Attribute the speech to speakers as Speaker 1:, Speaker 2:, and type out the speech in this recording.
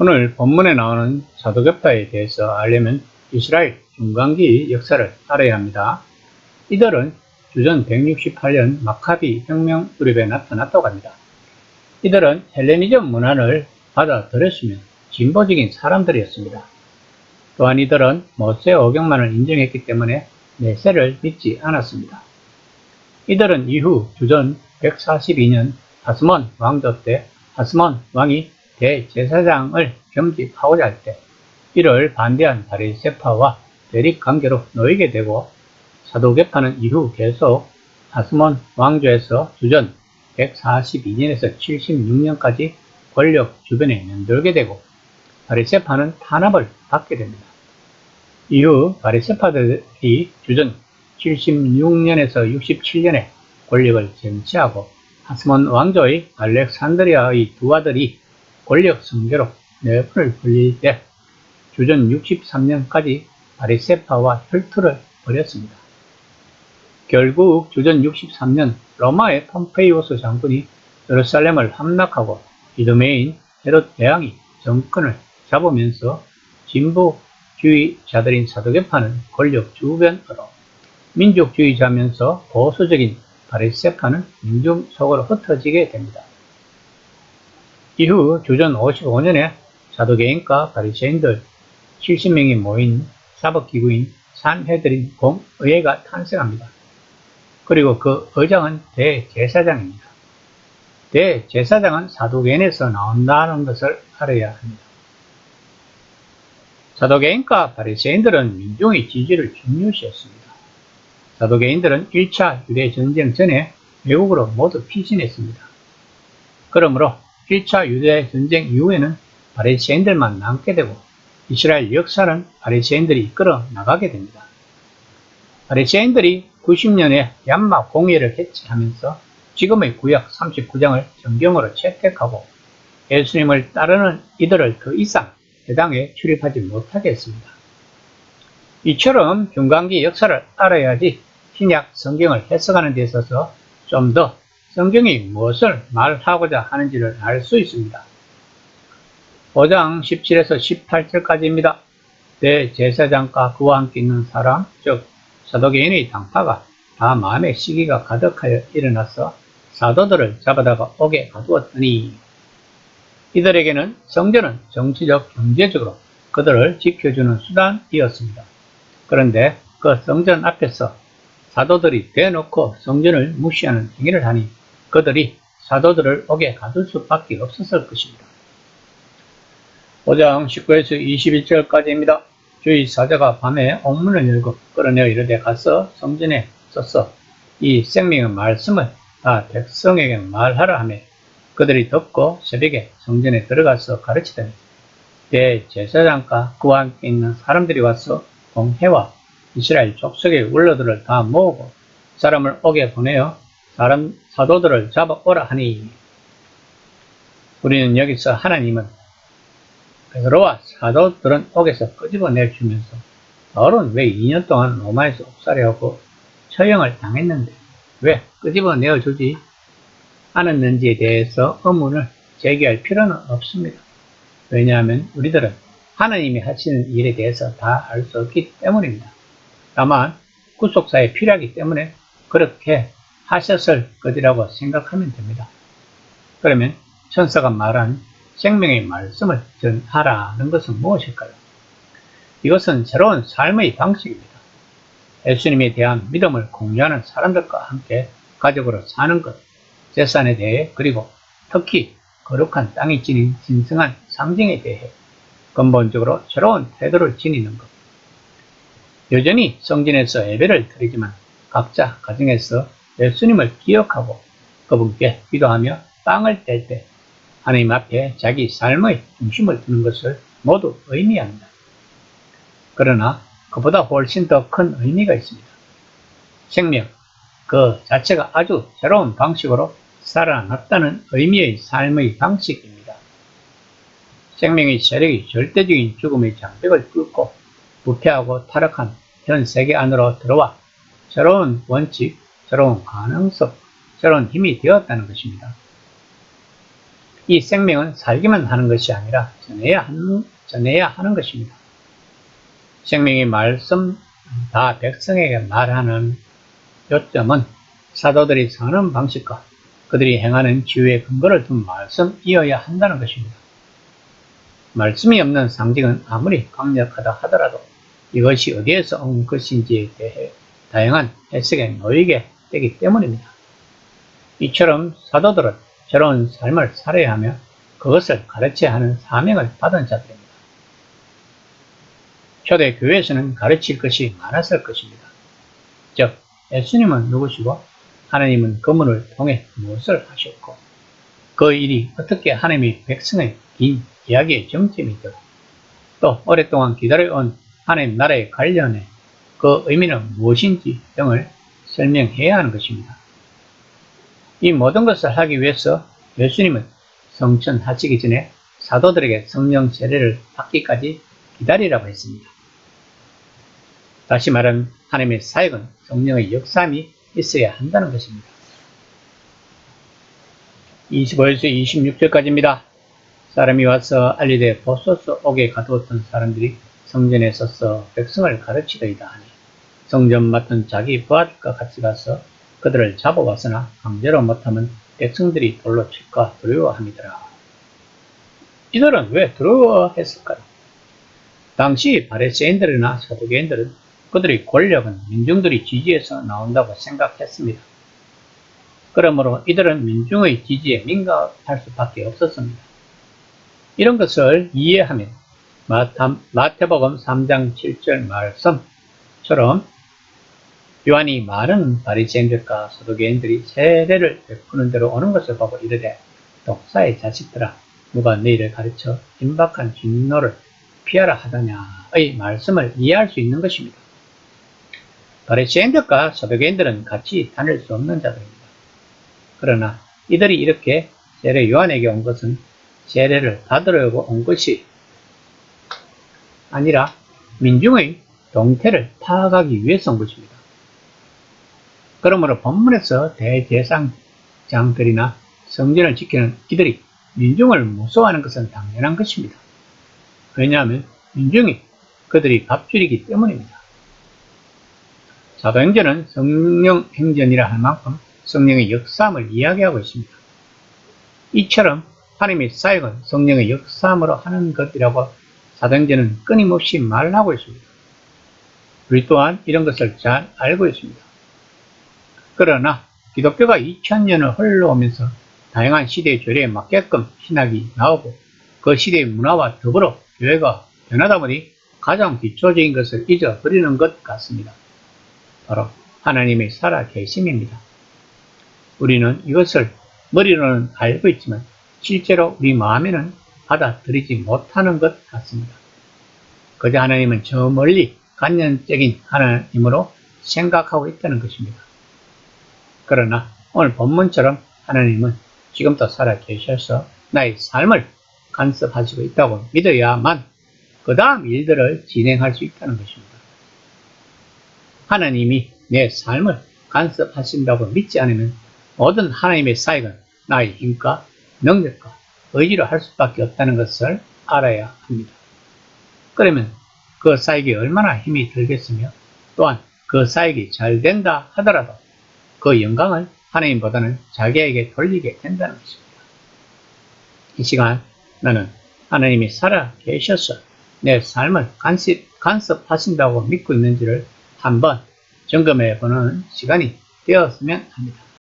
Speaker 1: 오늘 본문에 나오는 사도계파에 대해서 알려면 이스라엘 중간기 역사를 알아야 합니다. 이들은 주전 168년 마카비 혁명 무렵에 나타났다고 합니다. 이들은 헬레니즘 문화를 받아들였으며 진보적인 사람들이었습니다. 또한 이들은 모세 오경만을 인정했기 때문에 메세를 믿지 않았습니다. 이들은 이후 주전 142년 하스몬 왕조 때 하스몬 왕이 대제사장을 겸직하고자 할 때 이를 반대한 바리새파와 대립관계로 놓이게 되고, 사도계파는 이후 계속 하스몬 왕조에서 주전 142년에서 76년까지 권력 주변에 맴돌게 되고, 바리새파는 탄압을 받게 됩니다. 이후 바리새파들이 주전 76년에서 67년에 권력을 쟁취하고, 하스몬 왕조의 알렉산드리아의 두 아들이 권력 승계로 내분을 벌릴 때 주전 63년까지 바리새파와 혈투를 벌였습니다. 결국 주전 63년 로마의 폼페이오스 장군이 예루살렘을 함락하고 이두메인 헤롯 대왕이 정권을 잡으면서 진보주의자들인 사도계파는 권력 주변으로, 민족주의자면서 보수적인 바리새파는 민중 속으로 흩어지게 됩니다. 이후 주전 55년에 사두개인과 바리새인들 70명이 모인 사법기구인 산헤드린 공의회가 탄생합니다. 그리고 그 의장은 대제사장입니다. 대제사장은 사두개인에서 나온다는 것을 알아야 합니다. 사두개인과 바리새인들은 민중의 지지를 중요시했습니다. 사두개인들은 1차 유대전쟁 전에 외국으로 모두 피신했습니다. 그러므로 1차 유대전쟁 이후에는 바리새인들만 남게 되고, 이스라엘 역사는 바리새인들이 이끌어 나가게 됩니다. 바리새인들이 90년에 얀마 공의회를 개최하면서 지금의 구약 39장을 정경으로 채택하고 예수님을 따르는 이들을 더 이상 회당에 출입하지 못하게 했습니다. 이처럼 중간기 역사를 알아야지 신약 성경을 해석하는 데 있어서 좀 더 성경이 무엇을 말하고자 하는지를 알 수 있습니다. 5장 17에서 18절까지입니다. 대제사장과 그와 함께 있는 사람, 즉 사도개인의 당파가 다 마음의 시기가 가득하여 일어나서 사도들을 잡아다가 옥에 가두었더니, 이들에게는 성전은 정치적, 경제적으로 그들을 지켜주는 수단이었습니다. 그런데 그 성전 앞에서 사도들이 대놓고 성전을 무시하는 행위를 하니 그들이 사도들을 옥에 가둘 수밖에 없었을 것입니다. 5장 19에서 21절까지입니다. 주의 사자가 밤에 옥문을 열고 끌어내어 이르되 가서 성전에 서서 이 생명의 말씀을 다 백성에게 말하라 하며, 그들이 듣고 새벽에 성전에 들어가서 가르치더니 대제사장과 그와 함께 있는 사람들이 와서 공회와 이스라엘 족속의 원로들을 다 모으고 사람을 옥에 보내어 사도들을 잡아오라 하니, 우리는 여기서 하나님은 베드로와 사도들은 옥에서 끄집어내 주면서 바울은 왜 2년 동안 로마에서 옥살이하고 처형을 당했는데 왜 끄집어내어 주지 않았는지에 대해서 의문을 제기할 필요는 없습니다. 왜냐하면 우리들은 하나님이 하시는 일에 대해서 다 알 수 없기 때문입니다. 다만 구속사에 필요하기 때문에 그렇게 하셨을 것이라고 생각하면 됩니다. 그러면 천사가 말한 생명의 말씀을 전하라는 것은 무엇일까요? 이것은 새로운 삶의 방식입니다. 예수님에 대한 믿음을 공유하는 사람들과 함께 가족으로 사는 것, 재산에 대해, 그리고 특히 거룩한 땅이 지닌 신성한 상징에 대해 근본적으로 새로운 태도를 지니는 것. 여전히 성전에서 예배를 드리지만 각자 가정에서 예수님을 기억하고 그분께 기도하며 빵을 뗄 때 하나님 앞에 자기 삶의 중심을 두는 것을 모두 의미합니다. 그러나 그보다 훨씬 더 큰 의미가 있습니다. 생명 그 자체가 아주 새로운 방식으로 살아났다는 의미의 삶의 방식입니다. 생명의 세력이 절대적인 죽음의 장벽을 뚫고 부패하고 타락한 현 세계 안으로 들어와 새로운 원칙, 새로운 가능성, 새로운 힘이 되었다는 것입니다. 이 생명은 살기만 하는 것이 아니라 전해야 하는 것입니다. 생명의 말씀 다 백성에게 말하는 요점은 사도들이 사는 방식과 그들이 행하는 지위의 근거를 둔 말씀이어야 한다는 것입니다. 말씀이 없는 상징은 아무리 강력하다 하더라도 이것이 어디에서 온 것인지에 대해 다양한 해석에 놓이게 되기 때문입니다. 이처럼 사도들은 새로운 삶을 살아야 하며 그것을 가르쳐야 하는 사명을 받은 자들입니다. 초대 교회에서는 가르칠 것이 많았을 것입니다. 즉, 예수님은 누구시고 하나님은 그분을 통해 무엇을 하셨고 그 일이 어떻게 하나님의 백성의 긴 이야기의 정점이 되고 또 오랫동안 기다려온 하나님 나라의 관련해 그 의미는 무엇인지 등을 설명해야 하는 것입니다. 이 모든 것을 하기 위해서 예수님은 성천하시기 전에 사도들에게 성령 세례를 받기까지 기다리라고 했습니다. 다시 말하면 하나님의 사역은 성령의 역사함이 있어야 한다는 것입니다. 25에서 26절까지입니다. 사람이 와서 알리되 보소서 옥에 가두었던 사람들이 성전에 서서 백성을 가르치더이다 하니 성전 맡은 자기 부하들과 같이 가서 그들을 잡아왔으나 강제로 못하면 백성들이 돌로 칠까 두려워함이더라. 이들은 왜 두려워했을까요? 당시 바리새인들이나 사두개인들은 그들의 권력은 민중들이 지지해서 나온다고 생각했습니다. 그러므로 이들은 민중의 지지에 민감할 수밖에 없었습니다. 이런 것을 이해하면 마태복음 3장 7절 말씀처럼 요한이 많은 바리새인들과 사두개인들이 세례를 베푸는 대로 오는 것을 보고 이르되 독사의 자식들아 누가 너희를 가르쳐 임박한 진노를 피하라 하더냐의 말씀을 이해할 수 있는 것입니다. 바리새인들과 사두개인들은 같이 다닐 수 없는 자들입니다. 그러나 이들이 이렇게 세례 요한에게 온 것은 세례를 받으려고 온 것이 아니라 민중의 동태를 파악하기 위해서 온 것입니다. 그러므로 본문에서 대제사장들이나 성전을 지키는 이들이 민중을 무서워하는 것은 당연한 것입니다. 왜냐하면 민중이 그들이 밥줄이기 때문입니다. 사도행전은 성령 행전이라 할 만큼 성령의 역사함을 이야기하고 있습니다. 이처럼 하나님의 사역은 성령의 역사함으로 하는 것이라고 사도행전은 끊임없이 말하고 있습니다. 우리 또한 이런 것을 잘 알고 있습니다. 그러나 기독교가 2000년을 흘러오면서 다양한 시대의 조례에 맞게끔 신학이 나오고 그 시대의 문화와 더불어 교회가 변하다 보니 가장 기초적인 것을 잊어버리는 것 같습니다. 바로 하나님의 살아계심입니다. 우리는 이것을 머리로는 알고 있지만 실제로 우리 마음에는 받아들이지 못하는 것 같습니다. 그저 하나님은 저 멀리 관념적인 하나님으로 생각하고 있다는 것입니다. 그러나 오늘 본문처럼 하나님은 지금도 살아계셔서 나의 삶을 간섭하시고 있다고 믿어야만 그 다음 일들을 진행할 수 있다는 것입니다. 하나님이 내 삶을 간섭하신다고 믿지 않으면 모든 하나님의 사역은 나의 힘과 능력과 의지로 할 수밖에 없다는 것을 알아야 합니다. 그러면 그 사역이 얼마나 힘이 들겠으며 또한 그 사역이 잘 된다 하더라도 그 영광을 하나님보다는 자기에게 돌리게 된다는 것입니다. 이 시간 나는 하나님이 살아 계셔서 내 삶을 간섭하신다고 믿고 있는지를 한번 점검해 보는 시간이 되었으면 합니다.